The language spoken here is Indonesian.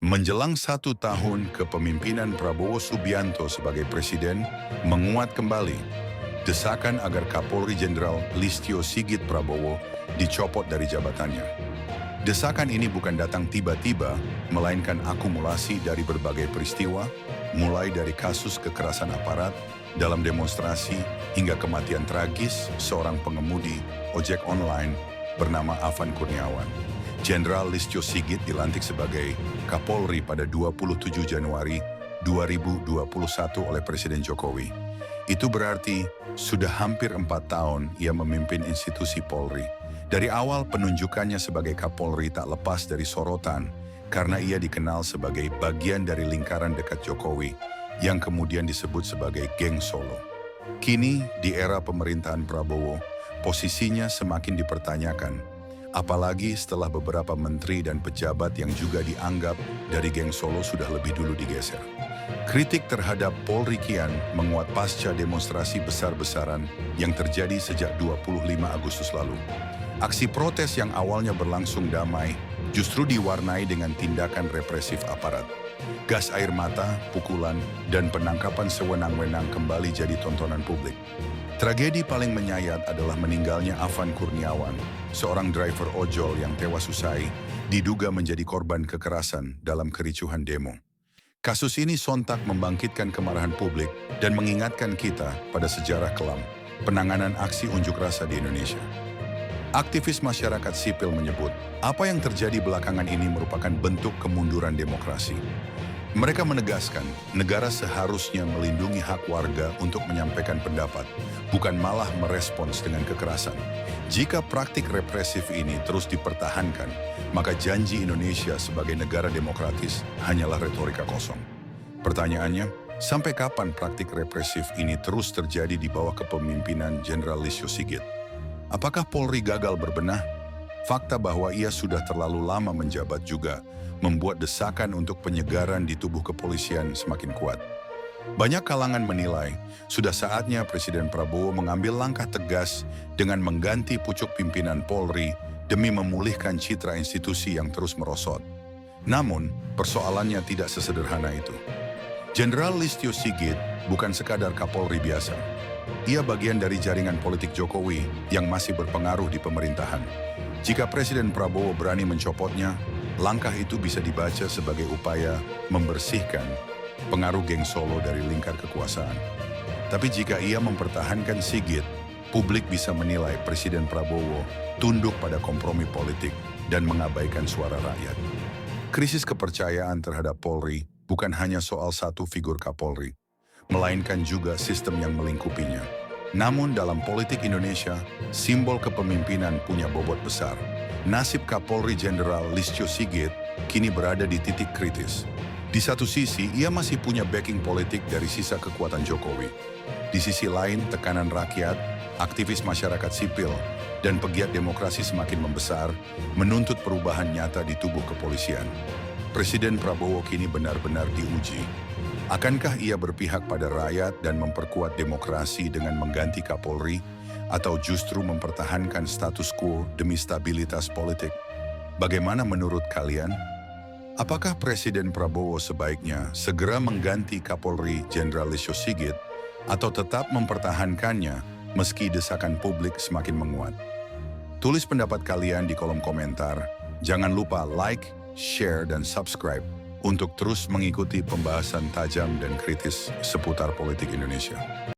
Menjelang 1 tahun kepemimpinan Prabowo Subianto sebagai presiden, menguat kembali desakan agar Kapolri Jenderal Listio Sigit Prabowo dicopot dari jabatannya. Desakan ini bukan datang tiba-tiba, melainkan akumulasi dari berbagai peristiwa, mulai dari kasus kekerasan aparat dalam demonstrasi hingga kematian tragis seorang pengemudi ojek online bernama Afan Kurniawan. Jenderal Listio Sigit dilantik sebagai Kapolri pada 27 Januari 2021 oleh Presiden Jokowi. Itu berarti sudah hampir 4 tahun ia memimpin institusi Polri. Dari awal penunjukannya sebagai Kapolri tak lepas dari sorotan karena ia dikenal sebagai bagian dari lingkaran dekat Jokowi yang kemudian disebut sebagai Geng Solo. Kini di era pemerintahan Prabowo, posisinya semakin dipertanyakan. Apalagi setelah beberapa menteri dan pejabat yang juga dianggap dari Geng Solo sudah lebih dulu digeser. Kritik terhadap Polri kian menguat pasca demonstrasi besar-besaran yang terjadi sejak 25 Agustus lalu. Aksi protes yang awalnya berlangsung damai justru diwarnai dengan tindakan represif aparat. Gas air mata, pukulan, dan penangkapan sewenang-wenang kembali jadi tontonan publik. Tragedi paling menyayat adalah meninggalnya Afan Kurniawan, seorang driver ojol yang tewas usai diduga menjadi korban kekerasan dalam kericuhan demo. Kasus ini sontak membangkitkan kemarahan publik dan mengingatkan kita pada sejarah kelam penanganan aksi unjuk rasa di Indonesia. Aktivis masyarakat sipil menyebut, apa yang terjadi belakangan ini merupakan bentuk kemunduran demokrasi. Mereka menegaskan, negara seharusnya melindungi hak warga untuk menyampaikan pendapat, bukan malah merespons dengan kekerasan. Jika praktik represif ini terus dipertahankan, maka janji Indonesia sebagai negara demokratis hanyalah retorika kosong. Pertanyaannya, sampai kapan praktik represif ini terus terjadi di bawah kepemimpinan Jenderal Listio Sigit? Apakah Polri gagal berbenah? Fakta bahwa ia sudah terlalu lama menjabat juga membuat desakan untuk penyegaran di tubuh kepolisian semakin kuat. Banyak kalangan menilai, sudah saatnya Presiden Prabowo mengambil langkah tegas dengan mengganti pucuk pimpinan Polri demi memulihkan citra institusi yang terus merosot. Namun, persoalannya tidak sesederhana itu. Jenderal Listio Sigit bukan sekadar Kapolri biasa. Ia bagian dari jaringan politik Jokowi yang masih berpengaruh di pemerintahan. Jika Presiden Prabowo berani mencopotnya, langkah itu bisa dibaca sebagai upaya membersihkan pengaruh Geng Solo dari lingkar kekuasaan. Tapi jika ia mempertahankan Sigit, publik bisa menilai Presiden Prabowo tunduk pada kompromi politik dan mengabaikan suara rakyat. Krisis kepercayaan terhadap Polri bukan hanya soal satu figur Kapolri, melainkan juga sistem yang melingkupinya. Namun dalam politik Indonesia, simbol kepemimpinan punya bobot besar. Nasib Kapolri Jenderal Listio Sigit kini berada di titik kritis. Di satu sisi, ia masih punya backing politik dari sisa kekuatan Jokowi. Di sisi lain, tekanan rakyat, aktivis masyarakat sipil, dan pegiat demokrasi semakin membesar, menuntut perubahan nyata di tubuh kepolisian. Presiden Prabowo kini benar-benar diuji. Akankah ia berpihak pada rakyat dan memperkuat demokrasi dengan mengganti Kapolri, atau justru mempertahankan status quo demi stabilitas politik? Bagaimana menurut kalian? Apakah Presiden Prabowo sebaiknya segera mengganti Kapolri Jenderal Listio Sigit atau tetap mempertahankannya meski desakan publik semakin menguat? Tulis pendapat kalian di kolom komentar. Jangan lupa like, share, dan subscribe untuk terus mengikuti pembahasan tajam dan kritis seputar politik Indonesia.